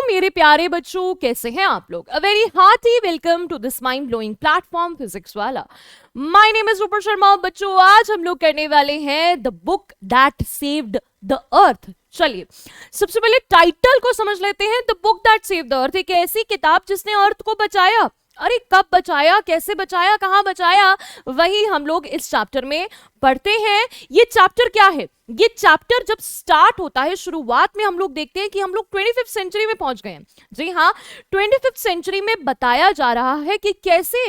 मेरे प्यारे बच्चों, कैसे हैं आप लोग? A very hearty welcome to this mind blowing platform Physics Wallah. My name is Rupar Sharma. बच्चों, आज हम लोग करने वाले हैं the book that saved the earth. चलिए, सबसे पहले टाइटल को समझ लेते हैं। The book that saved the earth, एक ऐसी किताब जिसने अर्थ को बचाया। अरे कब बचाया, कैसे बचाया, कहां बचाया, वही हम लोग इस चैप्टर में पढ़ते हैं। ये चैप्टर क्या है? ये चैप्टर जब स्टार्ट होता है, शुरुआत में हम लोग देखते हैं कि हम लोग 25th सेंचुरी में पहुंच गए हैं। जी हाँ, 25th सेंचुरी में बताया जा रहा है कि कैसे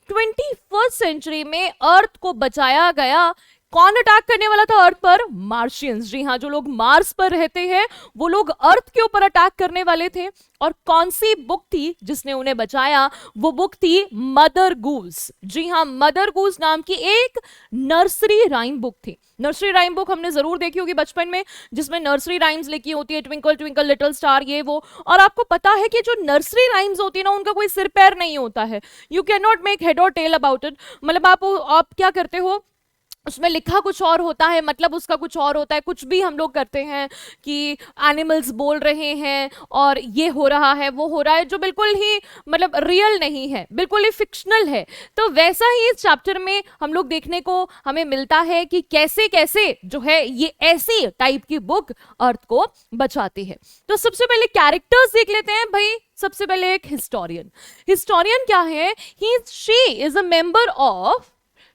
21st सेंचुरी में अर्थ को बचाया गया। कौन अटैक करने वाला था अर्थ पर? मार्शियंस। जी हाँ, जो लोग मार्स पर रहते हैं वो लोग अर्थ के ऊपर अटैक करने वाले थे। और कौन सी बुक थी जिसने उन्हें बचाया? वो बुक थी मदर गूस। जी हाँ, मदर गूस नाम की एक नर्सरी राइम बुक थी। नर्सरी राइम बुक हमने जरूर देखी होगी बचपन में, जिसमें नर्सरी राइम्स लिखी होती है, ट्विंकल ट्विंकल लिटिल स्टार, ये वो। और आपको पता है कि जो नर्सरी राइम्स होती है ना, उनका कोई सिर पैर नहीं होता है। You can not make head और टेल अबाउट इट। मतलब आप क्या करते हो, उसमें लिखा कुछ और होता है, मतलब उसका कुछ और होता है। कुछ भी हम लोग करते हैं कि एनिमल्स बोल रहे हैं और ये हो रहा है, वो हो रहा है, जो बिल्कुल ही मतलब रियल नहीं है, बिल्कुल ही फिक्शनल है। तो वैसा ही इस चैप्टर में हम लोग देखने को हमें मिलता है कि कैसे कैसे जो है ये ऐसी टाइप की बुक अर्थ को बचाती है। तो सबसे पहले कैरेक्टर्स देख लेते हैं भाई। सबसे पहले एक हिस्टोरियन। हिस्टोरियन क्या है? She is a member of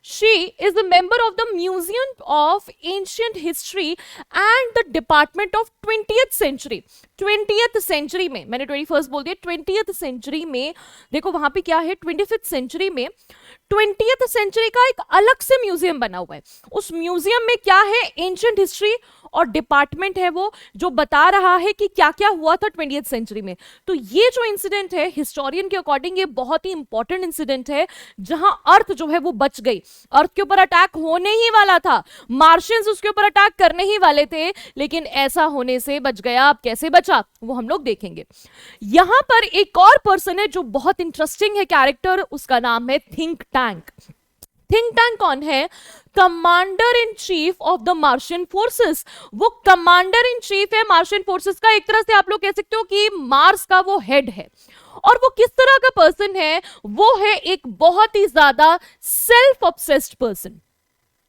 She is a member of the Museum of Ancient History and the Department of 20th Century। 20th century में, मैंने 21st बोल दिया, 20th सेंचुरी में देखो वहां पे क्या है, 25th सेंचुरी में 20th सेंचुरी का एक अलग से म्यूजियम बना हुआ है। उस म्यूजियम में क्या है? एंशिएंट हिस्ट्री और डिपार्टमेंट है वो, जो बता रहा है कि क्या क्या हुआ था 20th सेंचुरी में। तो ये जो इंसिडेंट है हिस्टोरियन के अकॉर्डिंग ये बहुत ही इंपॉर्टेंट इंसिडेंट है, जहां अर्थ जो है वो बच गई। अर्थ के ऊपर अटैक होने ही वाला था, मार्शियंस उसके ऊपर अटैक करने ही वाले थे, लेकिन ऐसा होने से बच गया। अब कैसे बचा वो हम लोग देखेंगे। यहां पर एक और पर्सन है जो बहुत इंटरेस्टिंग है कैरेक्टर, उसका नाम है थिंक टैंक। थिंक टैंक कौन है? Commander in chief of the Martian forces. वो कमांडर इन चीफ है मार्शियन फोर्सेस का। एक तरह से आप लोग कह सकते हो कि मार्स का वो हेड है। और वो किस तरह का पर्सन है? वो है एक बहुत ही ज्यादा सेल्फ ऑब्सेस्ड पर्सन।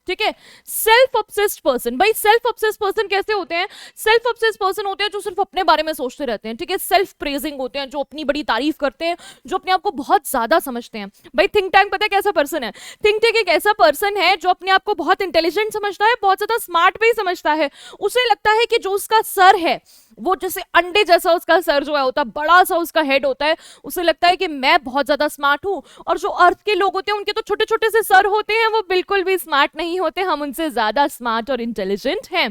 ठीक है, सेल्फ ऑब्सेस्ड पर्सन। भाई सेल्फ ऑब्सेस्ड पर्सन कैसे होते हैं? सेल्फ ऑब्सेस्ड पर्सन होते हैं जो सिर्फ अपने बारे में सोचते रहते हैं। ठीक है, सेल्फ प्रेजिंग होते हैं, जो अपनी बड़ी तारीफ करते हैं, जो अपने आप को बहुत ज्यादा समझते हैं। भाई थिंक टैंक पता है कैसा पर्सन है? थिंक टैंक एक ऐसा पर्सन है जो अपने आप को बहुत इंटेलिजेंट समझता है, बहुत ज्यादा स्मार्ट भी समझता है। उसे लगता है कि जो उसका सर है वो जैसे अंडे जैसा उसका सर जो है होता है, बड़ा सा उसका हेड होता है। उसे लगता है कि मैं बहुत ज्यादा स्मार्ट हूं। और जो अर्थ के लोग होते हैं उनके तो छोटे छोटे से सर होते हैं, वो बिल्कुल भी स्मार्ट नहीं होते, हम उनसे ज्यादा स्मार्ट और इंटेलिजेंट हैं।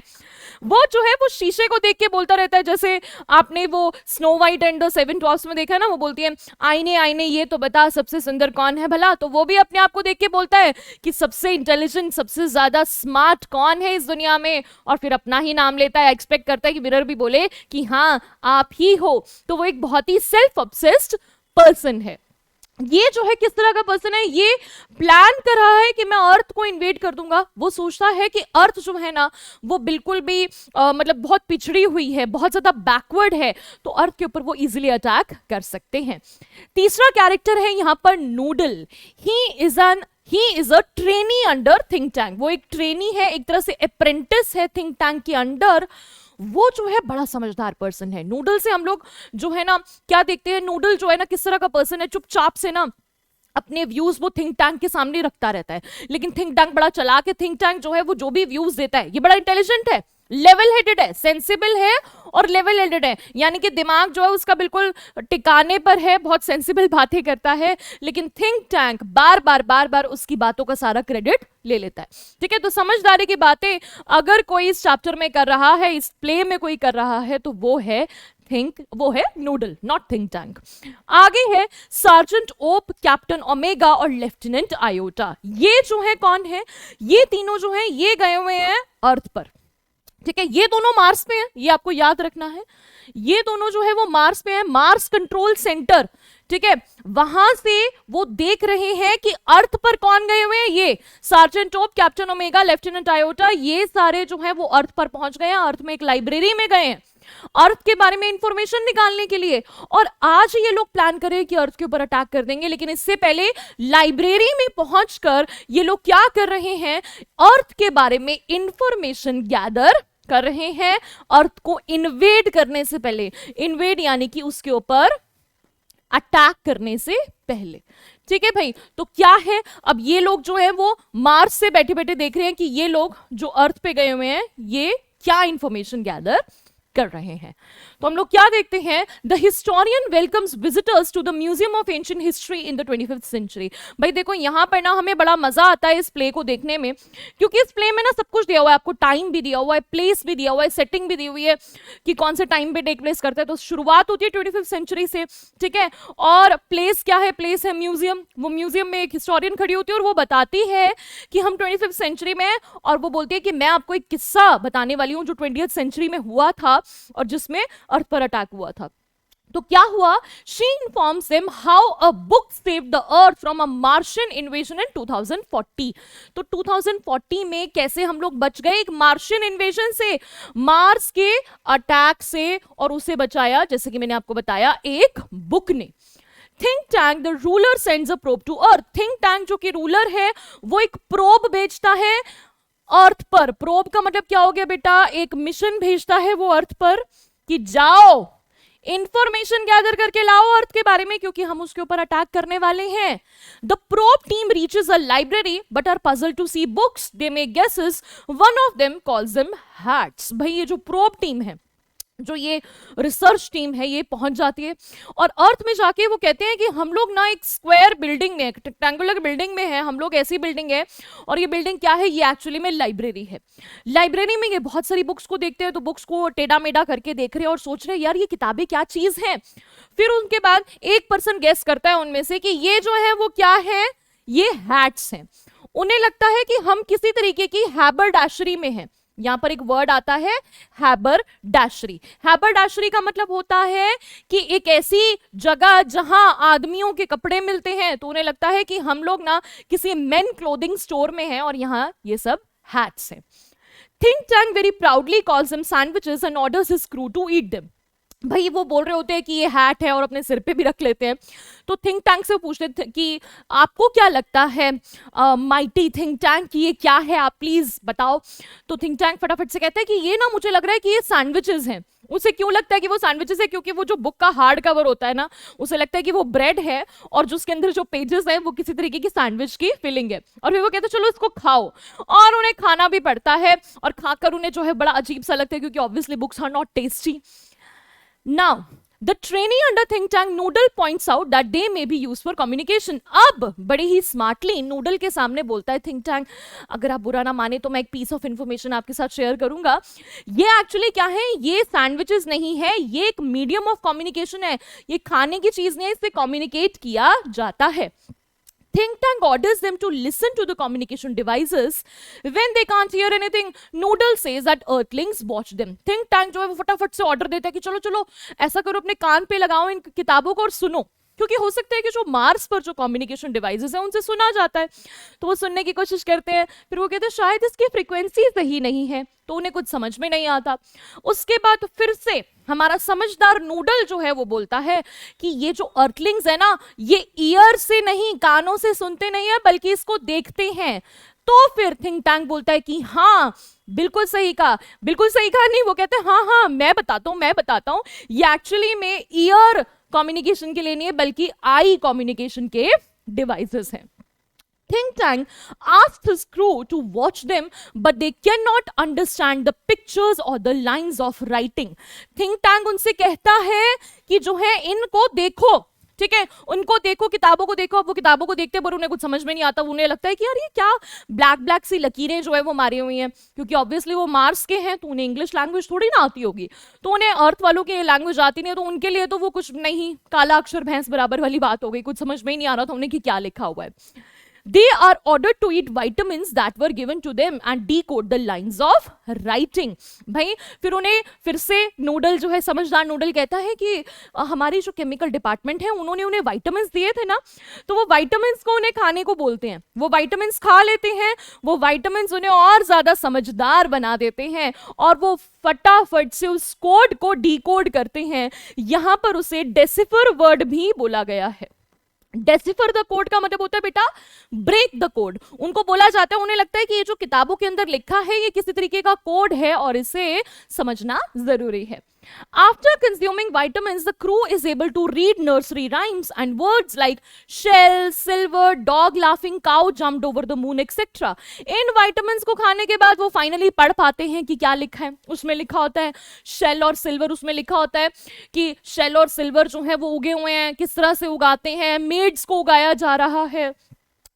वो जो है वो शीशे को देख के बोलता रहता है, जैसे आपने वो snow white and the seven dwarfs में देखा है ना, वो बोलती है आईने आईने ये तो बता सबसे सुंदर कौन है भला। तो वो भी अपने आप को देख के बोलता है कि सबसे इंटेलिजेंट, सबसे ज्यादा स्मार्ट कौन है इस दुनिया में, और फिर अपना ही नाम लेता है, एक्सपेक्ट करता है कि मिरर भी बोले कि हाँ आप ही हो। तो वो एक बहुत ही सेल्फ ऑब्सेस्ड पर्सन है। ये जो है किस तरह का पर्सन है? ये प्लान कर रहा है कि मैं अर्थ को इन्वेड कर दूंगा। वो सोचता है कि अर्थ जो है ना वो बिल्कुल भी मतलब बहुत पिछड़ी हुई है, बहुत ज्यादा बैकवर्ड है, तो अर्थ के ऊपर वो इजीली अटैक कर सकते हैं। तीसरा कैरेक्टर है यहां पर noodle. He is a trainee under think tank. वो एक ट्रेनी है, एक तरह से अप्रेंटिस है थिंक टैंक के अंडर। वो जो है बड़ा समझदार पर्सन है। नूडल से हम लोग जो है ना क्या देखते हैं, नूडल जो है ना किस तरह का पर्सन है? चुपचाप से ना अपने व्यूज वो थिंक टैंक के सामने रखता रहता है, लेकिन थिंक टैंक बड़ा चालाक है। थिंक टैंक जो है वो जो भी व्यूज देता है, ये बड़ा इंटेलिजेंट है, लेवल हेडेड है, सेंसिबल है और लेवल हेडेड है। यानी कि दिमाग जो है उसका बिल्कुल टिकाने पर है, बहुत सेंसिबल बातें करता है, लेकिन थिंक टैंक बार बार उसकी बातों का सारा क्रेडिट ले लेता है। ठीक है, तो समझदारी की बातें अगर कोई इस चैप्टर में कर रहा है, इस प्ले में कोई कर रहा है, तो वो है नूडल, नॉट थिंक टैंक। आगे है सार्जेंट ओप, कैप्टन ओमेगा और लेफ्टिनेंट आयोटा। ये जो है कौन है? ये तीनों जो है ये गए हुए हैं अर्थ पर। ठीक है, ये दोनों मार्स पे हैं, ये आपको याद रखना है। ये दोनों जो है वो मार्स पे हैं, मार्स कंट्रोल सेंटर। ठीक है, वहां से वो देख रहे हैं कि अर्थ पर कौन गए हुए हैं। ये सार्जेंट ओप, कैप्टन ओमेगा, लेफ्टिनेंट आयोटा, ये सारे जो है वो अर्थ पर पहुंच गए हैं। अर्थ में एक लाइब्रेरी में गए हैं। अर्थ के बारे में इंफॉर्मेशन निकालने के लिए। और आज ये लोग प्लान कर रहे हैं कि अर्थ के ऊपर अटैक कर देंगे, लेकिन इससे पहले लाइब्रेरी में पहुंचकर ये लोग क्या कर रहे हैं, अर्थ के बारे में इंफॉर्मेशन गैदर कर रहे हैं, अर्थ को इन्वेड करने से पहले। इन्वेड यानी कि उसके ऊपर अटैक करने से पहले। ठीक है भाई, तो क्या है, अब ये लोग जो है वो मार्स से बैठे बैठे देख रहे हैं कि ये लोग जो अर्थ पे गए हुए हैं ये क्या इंफॉर्मेशन गैदर कर रहे हैं। तो हम लोग क्या देखते हैं, the historian welcomes visitors to the museum of ancient history in the 25th century. भाई देखो यहाँ पर ना हमें बड़ा मजा आता है इस प्ले को देखने में, क्योंकि इस प्ले में ना सब कुछ दिया हुआ है, आपको टाइम भी दिया हुआ है, प्लेस भी दिया हुआ है, सेटिंग भी दी हुई है कि कौन से टाइम पे टेक प्लेस करता है। तो शुरुआत होती है 25th सेंचुरी से, ठीक है, और प्लेस क्या है, प्लेस है म्यूजियम। वो म्यूजियम में एक हिस्टोरियन खड़ी होती है और वो बताती है कि हम 25th सेंचुरी में हैं, और वो बोलती है कि मैं आपको एक किस्सा बताने वाली हूँ जो 20th सेंचुरी में हुआ था और जिसमें अर्थ पर अटैक हुआ था। तो क्या हुआ, she informs them how a book saved the earth from a Martian invasion इन 2040। तो 2040 में कैसे हम लोग बच गए एक मार्शियन इन्वेजन से, मार्स के अटैक से, और उसे बचाया जैसे कि मैंने आपको बताया एक बुक ने। Think tank the ruler sends a probe to earth. Think tank जो कि रूलर है वो एक प्रोब भेजता है अर्थ पर। प्रोब का मतलब क्या हो गया बेटा, एक मिशन भेजता है वो अर्थ पर कि जाओ इंफॉर्मेशन गैदर करके लाओ अर्थ के बारे में, क्योंकि हम उसके ऊपर अटैक करने वाले हैं। The probe team reaches a library but are puzzle to see books, they make guesses, one of them calls them hats. भाई ये जो प्रोब टीम है, जो ये रिसर्च टीम है, ये पहुंच जाती है और अर्थ में जाके वो कहते हैं कि हम लोग ना एक स्क्वायर बिल्डिंग में, एक रेक्टेंगुलर बिल्डिंग में है, हम लोग ऐसी बिल्डिंग है, और ये बिल्डिंग क्या है, ये एक्चुअली में लाइब्रेरी है। लाइब्रेरी में ये बहुत सारी बुक्स को देखते हैं, तो बुक्स को टेढ़ा मेढ़ा करके देख रहे हैं और सोच रहे हैं यार ये किताबें क्या चीज है। फिर उनके बाद एक पर्सन गेस करता है उनमें से कि ये जो है वो क्या है, ये हैट्स हैं। उन्हें लगता है कि हम किसी तरीके की हैबरडैशरी में हैं। यहां पर एक वर्ड आता है हैबरडैशरी। हैबरडैशरी का मतलब होता है कि एक ऐसी जगह जहां आदमियों के कपड़े मिलते हैं। तो उन्हें लगता है कि हम लोग ना किसी मेन क्लोथिंग स्टोर में हैं और यहां ये सब हैट्स हैं। Think tank very proudly calls them sandwiches and orders his crew to eat them. भाई वो बोल रहे होते हैं कि ये हैट है और अपने सिर पे भी रख लेते हैं। तो थिंक टैंक से पूछते थे कि आपको क्या लगता है माइटी थिंक टैंक, ये क्या है, आप प्लीज बताओ। तो थिंक टैंक फटाफट से कहता है कि ये ना मुझे लग रहा है कि ये सैंडविचेस हैं। उसे क्यों लगता है कि वो सैंडविचेस है, क्योंकि वो जो बुक का हार्ड कवर होता है ना, उसे लगता है कि वो ब्रेड है और जो उसके अंदर जो पेजेस है वो किसी तरीके की सैंडविच की फिलिंग है। और फिर वो कहते हैं चलो इसको खाओ, और उन्हें खाना भी पड़ता है और खाकर उन्हें जो है बड़ा अजीब सा लगता है, क्योंकि obviously books are not tasty. Now, the trainee under think tank Noodle points out that they may be used for communication. अब बड़े ही स्मार्टली नूडल के सामने बोलता है थिंक टैंक, अगर आप बुरा ना माने तो मैं एक पीस ऑफ इंफॉर्मेशन आपके साथ शेयर करूंगा। ये एक्चुअली क्या है, ये सैंडविचेस नहीं है, ये एक मीडियम ऑफ कम्युनिकेशन है। ये खाने की चीज नहीं है, इससे कम्युनिकेट किया जाता है। Think tank orders them to listen to the communication devices. When they can't hear anything, Noodle says that Earthlings watch them. Think tank जो है वो फटाफट से ऑर्डर देता है कि चलो चलो ऐसा करो, अपने कान पे लगाओ इन किताबों को और सुनो, क्योंकि हो सकता है कि जो मार्स पर जो कम्युनिकेशन डिवाइसेस हैं उनसे सुना जाता है। तो वो सुनने की कोशिश करते हैं, फिर वो कहते हैं शायद इसकी फ्रीक्वेंसी सही नहीं है, तो उन्हें कुछ समझ में नहीं आता। उसके बाद फिर से हमारा समझदार नूडल जो है वो बोलता है कि ये जो अर्थलिंग्स है ना, ये ईयर से नहीं, कानों से सुनते नहीं है, बल्कि इसको देखते हैं। तो फिर थिंक टैंक बोलता है कि हाँ बिल्कुल सही कहा, बिल्कुल सही कहा नहीं, वो कहते हैं हाँ हाँ मैं बताता हूँ, ये एक्चुअली में ईयर कम्युनिकेशन के लिए नहीं है, बल्कि आई कम्युनिकेशन के डिवाइसेस हैं। Think tank asks his crew to watch them, but they cannot understand the pictures or the lines of writing. Think tank उनसे कहता है कि जो है इनको देखो, ठीक है, उनको देखो, किताबों को देखो। अब वो किताबों को देखते पर उन्हें कुछ समझ में नहीं आता। उन्हें लगता है कि यार ये क्या ब्लैक ब्लैक सी लकीरें जो है वो मारी हुई हैं, क्योंकि ऑब्वियसली वो मार्स के हैं तो उन्हें इंग्लिश लैंग्वेज थोड़ी ना आती होगी, तो उन्हें अर्थ वालों की लैंग्वेज आती नहीं है, तो उनके लिए तो वो कुछ नहीं, काला अक्षर भैंस बराबर वाली बात हो गई, कुछ समझ में ही नहीं आ रहा था उन्हें कि क्या लिखा हुआ है। they are ordered to eat vitamins that were given to them and decode the lines of writing. भाई फिर उन्हें फिर से नूडल जो है, समझदार नूडल कहता है कि हमारी जो केमिकल डिपार्टमेंट है उन्होंने उन्हें विटामिन्स दिए थे ना, तो वो विटामिन्स को उन्हें खाने को बोलते हैं, वो विटामिन्स खा लेते हैं, वो विटामिन्स उन्हें और ज्यादा समझदार बना देते हैं और वो फटाफट से उस कोड को डिकोड करते हैं. यहां पर उसे डेसिफर वर्ड भी बोला गया है. डेसिफर द कोड का मतलब होता है बेटा ब्रेक द कोड. उनको बोला जाता है, उन्हें लगता है कि ये जो किताबों के अंदर लिखा है ये किसी तरीके का कोड है और इसे समझना जरूरी है. After consuming vitamins, the crew is able to read nursery rhymes and words like shell, silver, dog laughing, cow jumped over the moon, etc. In vitamins को खाने के बाद वो फाइनली पढ़ पाते हैं कि क्या लिखा है. उसमें लिखा होता है शेल और सिल्वर, उसमें लिखा होता है कि शेल और सिल्वर जो है वो उगे हुए हैं, किस तरह से उगाते हैं, मेड्स को उगाया जा रहा है.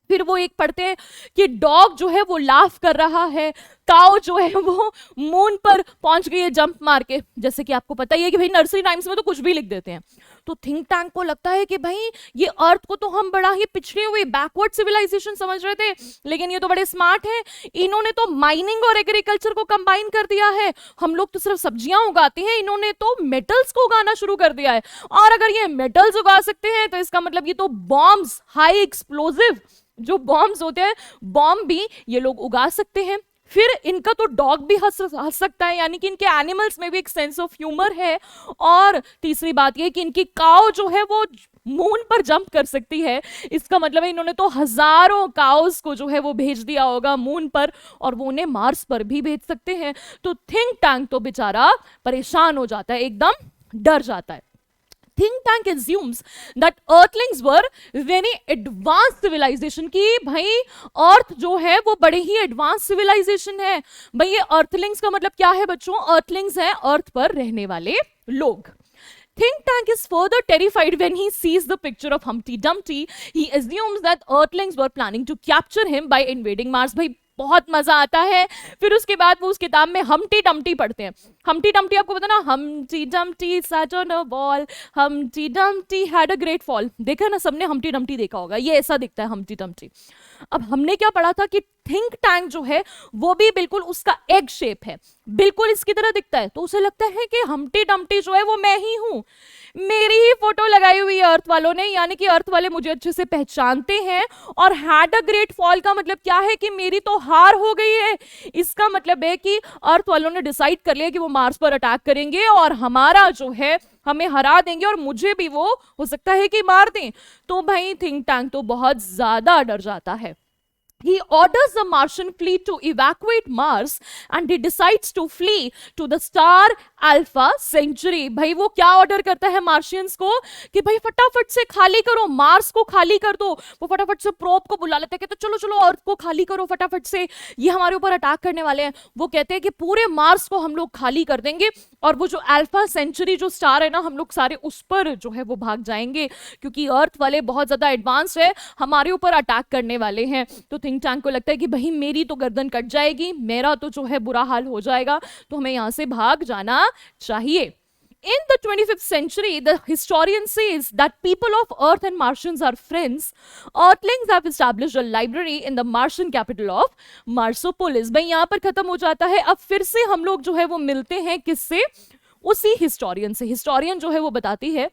फिर वो एक पढ़ते हैं कि डॉग जो है वो लाफ कर रहा है, काउ जो है वो मून पर पहुंच गई है जंप मार के. जैसे कि आपको पता ही है कि भाई नर्सरी राइम्स में तो कुछ भी लिख देते हैं. तो थिंक टैंक को लगता है कि भाई ये अर्थ को तो हम बड़ा ही पिछड़ी हुई बैकवर्ड सिविलाइजेशन समझ रहे थे, लेकिन ये तो बड़े स्मार्ट हैं, इन्होंने तो माइनिंग और एग्रीकल्चर को कंबाइन कर दिया है. हम लोग तो सिर्फ सब्जियां उगाते हैं, इन्होंने तो मेटल्स को उगाना शुरू कर दिया है. और अगर ये मेटल्स उगा सकते हैं तो इसका मतलब ये तो बॉम्ब्स, हाई एक्सप्लोजिव जो बॉम्ब्स होते हैं, बॉम्ब भी ये लोग उगा सकते हैं. फिर इनका तो डॉग भी हंस सकता है, यानी कि इनके एनिमल्स में भी एक सेंस ऑफ ह्यूमर है. और तीसरी बात ये कि इनकी काउ जो है वो मून पर जंप कर सकती है. इसका मतलब है इन्होंने तो हजारों काउस को जो है वो भेज दिया होगा मून पर, और वो उन्हें मार्स पर भी भेज सकते हैं. तो थिंक टैंक तो बेचारा परेशान हो जाता है, एकदम डर जाता है. Think tank assumes that earthlings were very advanced civilization, की भाई अर्थ जो है वो बड़े ही एडवांस सिविलाइजेशन है. भाई ये earthlings का मतलब क्या है बच्चों? earthlings है अर्थ पर रहने वाले लोग. Think tank is further terrified when he sees the picture of Humpty Dumpty. He assumes that earthlings were planning to capture him by invading Mars. भाई बहुत मजा आता है. फिर उसके बाद वो उस किताब में हम्टी डम्टी पढ़ते हैं. हम्टी डम्टी आपको पता ना, Humpty Dumpty sat on a ball, Humpty Dumpty had a great fall. देखा ना सबने हम्टी डम्टी देखा होगा, ये ऐसा दिखता है हम्टी डम्टी. अब हमने क्या पढ़ा था कि थिंक टैंक जो है वो भी बिल्कुल उसका एग शेप है, बिल्कुल इसकी तरह दिखता है. तो उसे लगता है कि हम्टी डम्टी जो है वो मैं ही हूं, मेरी ही फोटो लगाई हुई है अर्थ वालों ने, यानी कि अर्थ वाले मुझे अच्छे से पहचानते हैं. और हैड अ ग्रेट फॉल का मतलब क्या है कि मेरी तो हार हो गई है. इसका मतलब है कि अर्थ वालों ने डिसाइड कर लिया कि वो मार्स पर अटैक करेंगे और हमारा जो है हमें हरा देंगे, और मुझे भी वो हो सकता है कि मार दें. तो भाई थिंक टैंक तो बहुत ज्यादा डर जाता है. He orders the Martian fleet to evacuate Mars and he decides to flee to the star Alpha Centauri. भाई वो क्या ऑर्डर करता है मार्शियंस को कि भाई फटाफट से खाली करो, मार्स को खाली कर दो. वो फटाफट से प्रोब को बुला लेते हैं, कहते चलो चलो अर्थ को खाली करो फटाफट से, ये हमारे ऊपर अटैक करने वाले हैं. वो कहते हैं कि पूरे मार्स को हम लोग खाली कर देंगे और वो जो अल्फा सेंचुरी जो स्टार है ना, हम लोग सारे उस पर जो है वो भाग जाएंगे, क्योंकि अर्थ वाले बहुत ज्यादा एडवांस है, हमारे ऊपर अटैक करने वाले हैं. तो थिंक टैंक को लगता है कि भाई मेरी तो गर्दन कट जाएगी, मेरा तो जो है बुरा हाल हो जाएगा, तो हमें यहां से भाग जाना चाहिए. In the 25th century, the historian says that people of Earth and Martians are friends. Earthlings have established a library in the Martian capital of Marsopolis. भाई यहाँ पर खत्म हो जाता है. अब फिर से हम लोग जो है वो मिलते हैं किससे? उसी हिस्टोरियन से. हिस्टोरियन जो है वो बताती है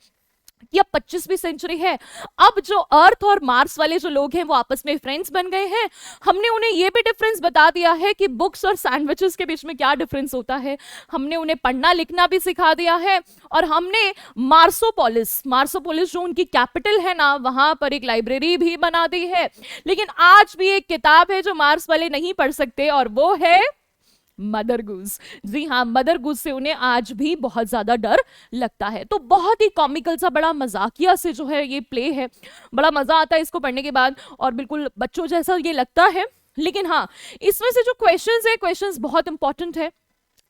कि अब 25वीं सेंचुरी है, अब जो अर्थ और मार्स वाले जो लोग हैं वो आपस में फ्रेंड्स बन गए हैं. हमने उन्हें ये भी डिफरेंस बता दिया है कि बुक्स और सैंडविचेस के बीच में क्या डिफरेंस होता है. हमने उन्हें पढ़ना लिखना भी सिखा दिया है, और हमने मार्सोपोलिस जो उनकी कैपिटल है ना, वहां पर एक लाइब्रेरी भी बना दी है. लेकिन आज भी एक किताब है जो मार्स वाले नहीं पढ़ सकते, और वो है मदर गूस. जी हाँ, मदर गूस से उन्हें आज भी बहुत ज्यादा डर लगता है. तो बहुत ही कॉमिकल सा, बड़ा मजाकिया से जो है ये प्ले है, बड़ा मजा आता है इसको पढ़ने के बाद, और बिल्कुल बच्चों जैसा ये लगता है. लेकिन हाँ, इसमें से जो क्वेश्चंस है, क्वेश्चंस बहुत इंपॉर्टेंट है.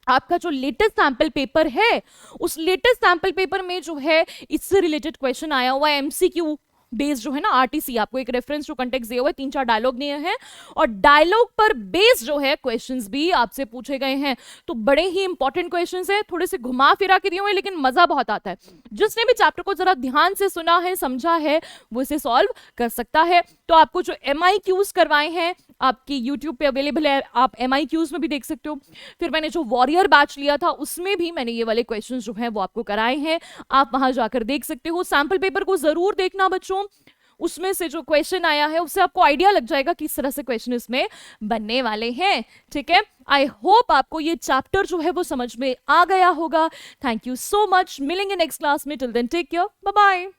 आपका जो लेटेस्ट सैंपल पेपर है, उस लेटेस्ट सैंपल पेपर में जो है इससे रिलेटेड क्वेश्चन आया हुआ है, एमसीक्यू बेस्ड जो है ना, आरटीसी, आपको एक रेफरेंस टू कंटेक्स्ट दिया हुआ है, 3-4 डायलॉग दिए हैं और डायलॉग पर बेस्ड जो है क्वेश्चंस भी आपसे पूछे गए हैं। तो बड़े ही इंपॉर्टेंट क्वेश्चंस है, थोड़े से घुमा फिरा के दिए हुए, लेकिन मजा बहुत आता है। जिसने भी चैप्टर को जरा ध्यान से सुना है, समझा है, वो इसे सॉल्व कर सकता है। तो आपको जो MIQs करवाए हैं आपकी यूट्यूब पे अवेलेबल है, आप MIQs में भी देख सकते हो। फिर मैंने जो वॉरियर बैच लिया था उसमें भी मैंने ये वाले क्वेश्चंस जो हैं वो आपको कराए हैं, आप वहां जाकर देख सकते हो। सैंपल पेपर को जरूर देखना बच्चों, उसमें से जो क्वेश्चन आया है उससे आपको आइडिया लग जाएगा किस तरह से क्वेश्चन इसमें बनने वाले हैं। ठीक है, आई होप आपको ये चैप्टर जो है वो समझ में आ गया होगा। थैंक यू सो मच, मिलेंगे नेक्स्ट क्लास में। Till then take care, bye bye.